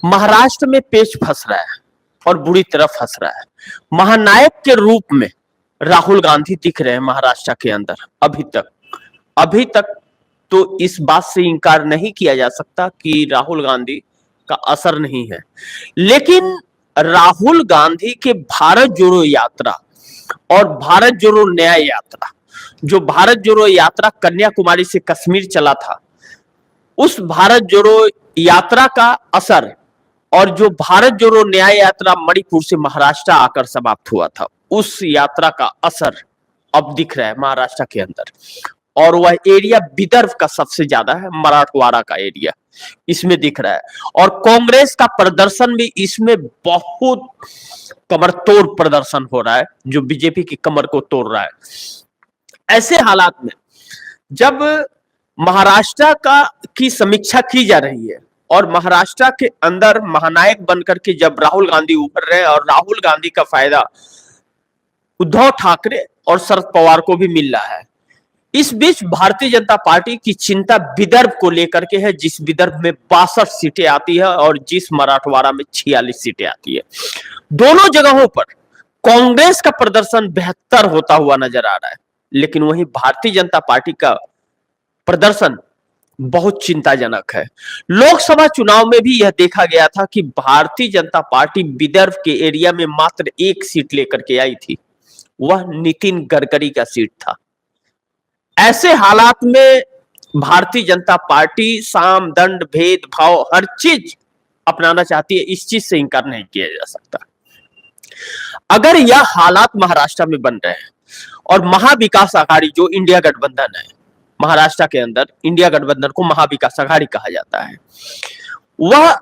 महाराष्ट्र में पेच फंस रहा है और बुरी तरह फंस रहा है। महानायक के रूप में राहुल गांधी दिख रहे हैं महाराष्ट्र के अंदर। अभी तक तो इस बात से इनकार नहीं किया जा सकता कि राहुल गांधी का असर नहीं है, लेकिन राहुल गांधी के भारत जोड़ो यात्रा और भारत जोड़ो न्याय यात्रा, जो भारत जोड़ो यात्रा कन्याकुमारी से कश्मीर चला था, उस भारत जोड़ो यात्रा का असर और जो भारत जोड़ो न्याय यात्रा मणिपुर से महाराष्ट्र आकर समाप्त हुआ था, उस यात्रा का असर अब दिख रहा है महाराष्ट्र के अंदर। और वह एरिया विदर्भ का सबसे ज्यादा है, मराठवाड़ा का एरिया इसमें दिख रहा है। और कांग्रेस का प्रदर्शन भी इसमें बहुत कमर तोड़ प्रदर्शन हो रहा है, जो बीजेपी की कमर को तोड़ रहा है। ऐसे हालात में जब महाराष्ट्र की समीक्षा की जा रही है और महाराष्ट्र के अंदर महानायक बनकर के जब राहुल गांधी उभर रहे हैं और राहुल गांधी का फायदा उद्धव ठाकरे और शरद पवार को भी मिल रहा है, इस बीच भारतीय जनता पार्टी की चिंता विदर्भ को लेकर के है, जिस विदर्भ में 62 सीटें आती है और जिस मराठवाड़ा में 46 सीटें आती है। दोनों जगहों पर कांग्रेस का प्रदर्शन बेहतर होता हुआ नजर आ रहा है, लेकिन वहीं भारतीय जनता पार्टी का प्रदर्शन बहुत चिंताजनक है। लोकसभा चुनाव में भी यह देखा गया था कि भारतीय जनता पार्टी विदर्भ के एरिया में मात्र 1 सीट लेकर के आई थी, वह नितिन गडकरी का सीट था। ऐसे हालात में भारतीय जनता पार्टी साम दंड भेदभाव हर चीज अपनाना चाहती है, इस चीज से इंकार नहीं किया जा सकता। अगर यह हालात महाराष्ट्र में बन रहे हैं और महाविकास आघाड़ी जो इंडिया गठबंधन है, महाराष्ट्र के अंदर इंडिया गठबंधन को महाविकास आघाड़ी कहा जाता है, वह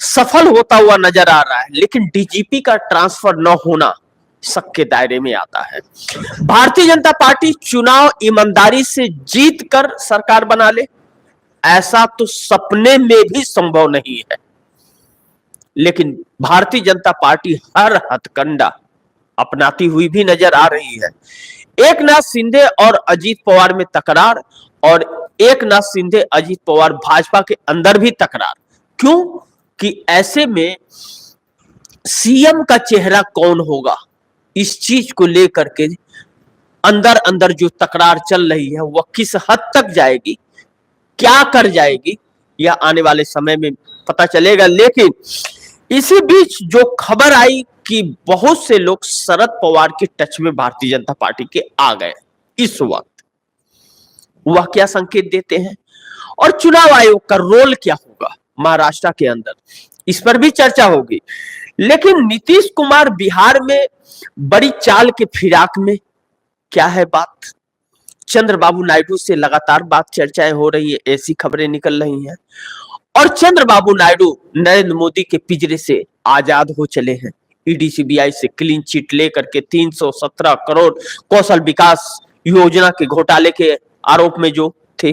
सफल होता हुआ नजर आ रहा है, लेकिन डीजीपी का ट्रांसफर न होना शक के दायरे में आता है। भारतीय जनता पार्टी चुनाव ईमानदारी से जीत कर सरकार बना ले, ऐसा तो सपने में भी संभव नहीं है, लेकिन भारतीय जनता पार्टी हर हथकंडा अपनाती हुई भी नजर आ रही है। एकनाथ शिंदे और अजीत पवार में तकरार, और एकनाथ शिंदे अजीत पवार भाजपा के अंदर भी तकरार। क्यों? कि ऐसे में सीएम का चेहरा कौन होगा, इस चीज को लेकर के अंदर अंदर जो तकरार चल रही है, वह किस हद तक जाएगी, क्या कर जाएगी, यह आने वाले समय में पता चलेगा। लेकिन इसी बीच जो खबर आई कि बहुत से लोग शरद पवार के टच में भारतीय जनता पार्टी के आ गए इस वक्त, वह क्या संकेत देते हैं और चुनाव आयोग का रोल क्या होगा महाराष्ट्र के अंदर, इस पर भी चर्चा होगी। लेकिन नीतीश कुमार बिहार में बड़ी चाल के फिराक में क्या है बात, चंद्रबाबू नायडू से लगातार बात चर्चाएं हो रही है, ऐसी खबरें निकल रही हैं। और चंद्रबाबू नायडू नरेंद्र मोदी के पिंजरे से आजाद हो चले हैं। ईडी सीबीआई से क्लीन चिट लेकर के 317 करोड़ कौशल विकास योजना के घोटाले के आरोप में जो थे,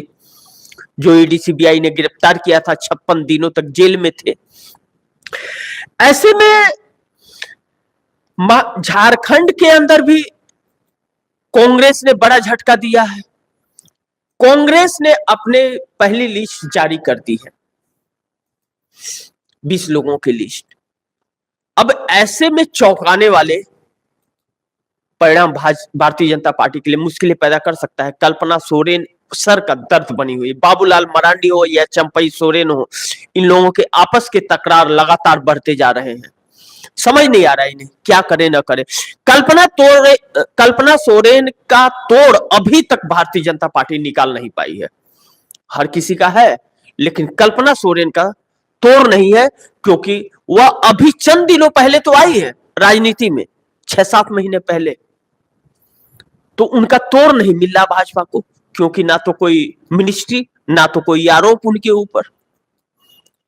जो ईडी सीबीआई ने गिरफ्तार किया था, 56 दिनों तक जेल में थे। ऐसे में झारखंड के अंदर भी कांग्रेस ने बड़ा झटका दिया है। कांग्रेस ने अपने पहली लिस्ट जारी कर दी है, 20 लोगों की लिस्ट। अब ऐसे में चौंकाने वाले परिणाम भारतीय जनता पार्टी के लिए मुश्किलें पैदा कर सकता है। कल्पना सोरेन सर का दर्द बनी हुई, बाबूलाल मरांडी हो या चंपई सोरेन हो, इन लोगों के आपस के तकरार लगातार बढ़ते जा रहे हैं। समझ नहीं आ रहा है इन्हें क्या करे न करे। कल्पना सोरेन का तोड़ अभी तक भारतीय जनता पार्टी निकाल नहीं पाई है। हर किसी का है, लेकिन कल्पना सोरेन का तोड़ नहीं है, क्योंकि वह अभी चंद दिनों पहले तो आई है राजनीति में, 6-7 महीने पहले, तो उनका तोड़ नहीं मिल रहा भाजपा को, क्योंकि ना तो कोई मिनिस्ट्री, ना तो कोई आरोप उनके ऊपर।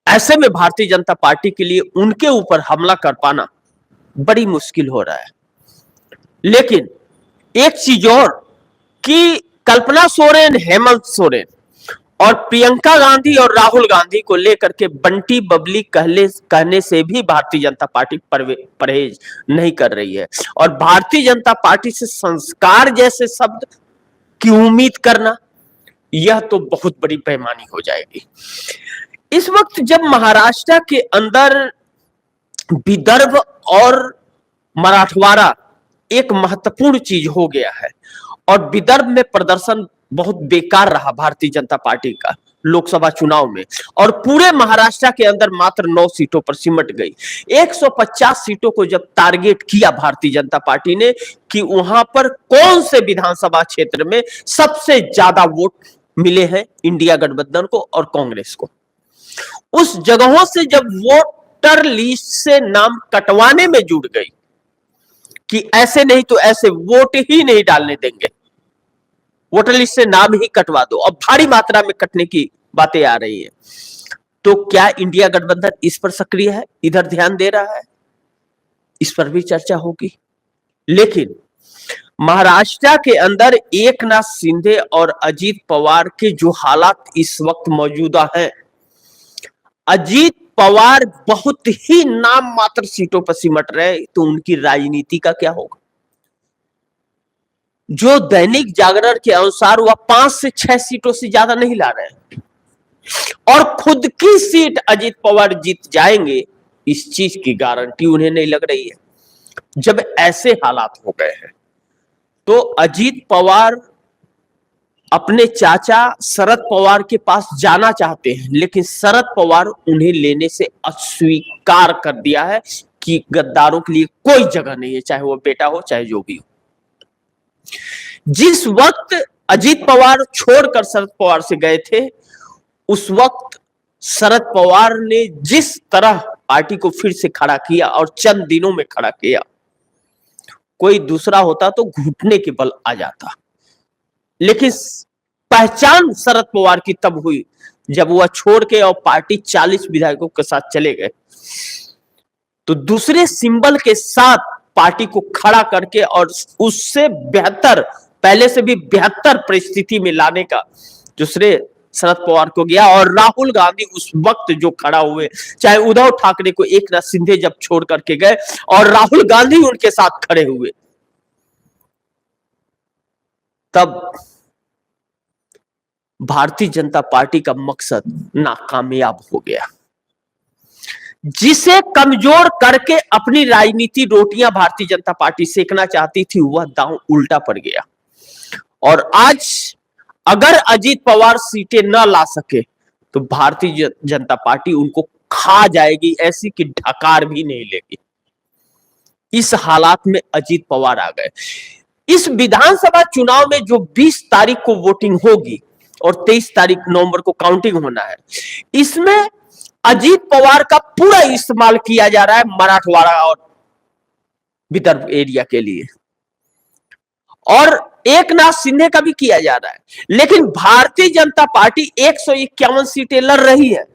ऐसे में भारतीय जनता पार्टी के लिए उनके ऊपर हमला कर पाना बड़ी मुश्किल हो रहा है। लेकिन एक चीज और कि कल्पना सोरेन, हेमंत सोरेन और प्रियंका गांधी और राहुल गांधी को लेकर के बंटी बबली कहने से भी भारतीय जनता पार्टी परहेज नहीं कर रही है। और भारतीय जनता पार्टी से संस्कार जैसे शब्द की उम्मीद करना, यह तो बहुत बड़ी बेईमानी हो जाएगी। इस वक्त जब महाराष्ट्र के अंदर विदर्भ और मराठवाड़ा एक महत्वपूर्ण चीज हो गया है और विदर्भ में प्रदर्शन बहुत बेकार रहा भारतीय जनता पार्टी का लोकसभा चुनाव में, और पूरे महाराष्ट्र के अंदर मात्र 9 सीटों पर सिमट गई। 150 सीटों को जब टारगेट किया भारतीय जनता पार्टी ने कि वहां पर कौन से विधानसभा क्षेत्र में सबसे ज्यादा वोट मिले हैं इंडिया गठबंधन को और कांग्रेस को, उस जगहों से जब वोटर लिस्ट से नाम कटवाने में जुट गई कि ऐसे नहीं तो ऐसे वोट ही नहीं डालने देंगे, वोटर लिस्ट से नाम ही कटवा दो, अब भारी मात्रा में कटने की बातें आ रही है, तो क्या इंडिया गठबंधन इस पर सक्रिय है, इधर ध्यान दे रहा है? इस पर भी चर्चा होगी। लेकिन महाराष्ट्र के अंदर एकनाथ शिंदे और अजीत पवार के जो हालात इस वक्त मौजूदा है, अजीत पवार बहुत ही नाम मात्र सीटों पर सिमट रहे, तो उनकी राजनीति का क्या होगा? जो दैनिक जागरण के अनुसार वह 5 से 6 सीटों से ज्यादा नहीं ला रहे हैं और खुद की सीट अजीत पवार जीत जाएंगे, इस चीज की गारंटी उन्हें नहीं लग रही है। जब ऐसे हालात हो गए हैं तो अजीत पवार अपने चाचा शरद पवार के पास जाना चाहते हैं, लेकिन शरद पवार उन्हें लेने से अस्वीकार कर दिया है कि गद्दारों के लिए कोई जगह नहीं है, चाहे वो बेटा हो चाहे जो भी हो। जिस वक्त अजीत पवार छोड़कर शरद पवार से गए थे, उस वक्त शरद पवार ने जिस तरह पार्टी को फिर से खड़ा किया और चंद दिनों में खड़ा किया, कोई दूसरा होता तो घुटने के बल आ जाता। लेकिन पहचान शरद पवार की तब हुई जब वह छोड़ के और पार्टी 40 विधायकों के साथ चले गए, तो दूसरे सिंबल के साथ पार्टी को खड़ा करके और उससे बेहतर, पहले से भी बेहतर परिस्थिति में लाने का दूसरे शरद पवार को गया। और राहुल गांधी उस वक्त जो खड़ा हुए, चाहे उद्धव ठाकरे को एकनाथ शिंदे जब छोड़ करके गए और राहुल गांधी उनके साथ खड़े हुए, तब भारतीय जनता पार्टी का मकसद नाकामयाब हो गया। जिसे कमजोर करके अपनी राजनीति रोटियां भारतीय जनता पार्टी सेकना चाहती थी, वह दांव उल्टा पड़ गया। और आज अगर अजीत पवार सीटें न ला सके तो भारतीय जनता पार्टी उनको खा जाएगी, ऐसी कि ढकार भी नहीं लेगी। इस हालात में अजीत पवार आ गए। इस विधानसभा चुनाव में जो 20 तारीख को वोटिंग होगी और 23 तारीख नवंबर को काउंटिंग होना है, इसमें अजीत पवार का पूरा इस्तेमाल किया जा रहा है मराठवाड़ा और विदर्भ एरिया के लिए, और एकनाथ शिंदे का भी किया जा रहा है। लेकिन भारतीय जनता पार्टी 151 सीटें लड़ रही है,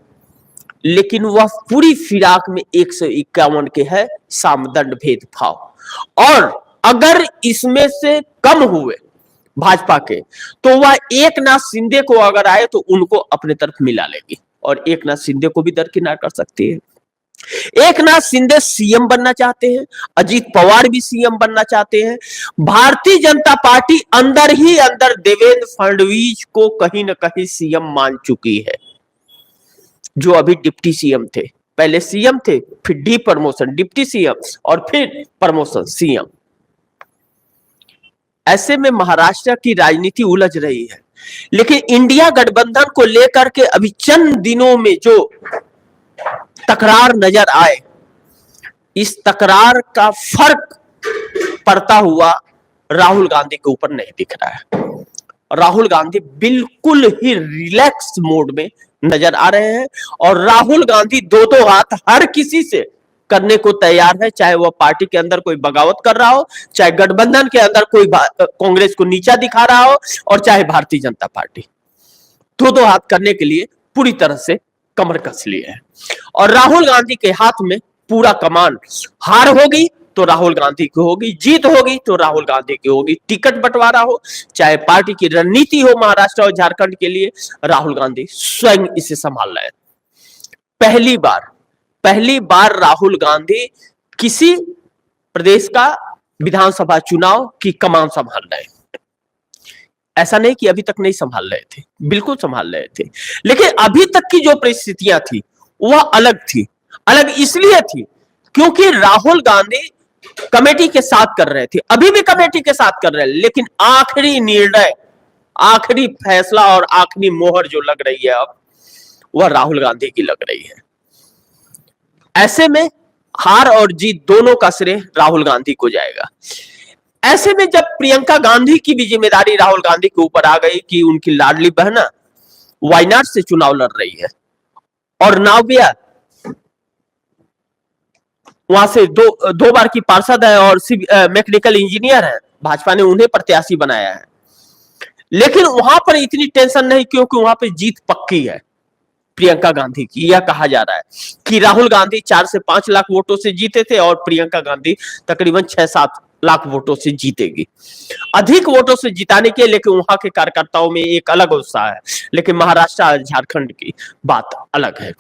लेकिन वह पूरी फिराक में 151 के है सामदंड भेदभाव। और अगर इसमें से कम हुए भाजपा के, तो वह एकनाथ शिंदे को अगर आए तो उनको अपने तरफ मिला लेगी और एकनाथ शिंदे को भी दरकिनार कर सकती है। एकनाथ शिंदे सीएम बनना चाहते हैं, अजीत पवार भी सीएम बनना चाहते हैं। भारतीय जनता पार्टी अंदर ही अंदर देवेंद्र फडणवीस को कहीं ना कहीं सीएम मान चुकी है, जो अभी डिप्टी सीएम थे। पहले सीएम थे, फिर डी प्रमोशन डिप्टी सीएम और फिर प्रमोशन सीएम। ऐसे में महाराष्ट्र की राजनीति उलझ रही है। लेकिन इंडिया गठबंधन को लेकर के अभी चंद दिनों में जो तकरार नजर आए, इस तकरार का फर्क पड़ता हुआ राहुल गांधी के ऊपर नहीं दिख रहा है। राहुल गांधी बिल्कुल ही रिलैक्स मोड में नजर आ रहे हैं और राहुल गांधी दो हाथ हर किसी से करने को तैयार है, चाहे वह पार्टी के अंदर कोई बगावत कर रहा हो, चाहे गठबंधन के अंदर कोई कांग्रेस को नीचा दिखा रहा हो, और चाहे भारतीय जनता पार्टी, दो हाथ करने के लिए पूरी तरह से कमर कस लिए है। और राहुल गांधी के हाथ में पूरा कमान, हार होगी तो राहुल गांधी की होगी, जीत होगी तो राहुल गांधी की होगी, टिकट बंटवारा हो, चाहे पार्टी की रणनीति हो महाराष्ट्र और झारखंड के लिए, राहुल गांधी स्वयं इसे संभाल रहे हैं। पहली बार राहुल गांधी किसी प्रदेश का विधानसभा चुनाव की कमान संभाल रहे हैं। ऐसा नहीं कि अभी तक नहीं संभाल रहे थे, बिल्कुल संभाल रहे थे, लेकिन अभी तक की जो परिस्थितियां थी वह अलग थी। अलग इसलिए थी क्योंकि राहुल गांधी कमेटी के साथ कर रहे थे, अभी भी कमेटी के साथ कर रहे हैं, लेकिन आखिरी निर्णय, आखिरी फैसला और आखिरी मोहर जो लग रही है अब, वह राहुल गांधी की लग रही है। ऐसे में हार और जीत दोनों का श्रेय राहुल गांधी को जाएगा। ऐसे में जब प्रियंका गांधी की भी जिम्मेदारी राहुल गांधी के ऊपर आ गई कि उनकी लाडली बहना वायनाड से चुनाव लड़ रही है और नाव्या वहां से दो बार की पार्षद है और मैकेनिकल इंजीनियर है, भाजपा ने उन्हें प्रत्याशी बनाया है, लेकिन वहां पर इतनी टेंशन नहीं क्योंकि वहां पर जीत पक्की है प्रियंका गांधी की। यह कहा जा रहा है कि राहुल गांधी 4 से 5 लाख वोटों से जीते थे और प्रियंका गांधी तकरीबन 6-7 लाख वोटों से जीतेगी। अधिक वोटों से जिताने के, लेकिन वहां के कार्यकर्ताओं में एक अलग उत्साह है, लेकिन महाराष्ट्र झारखंड की बात अलग है।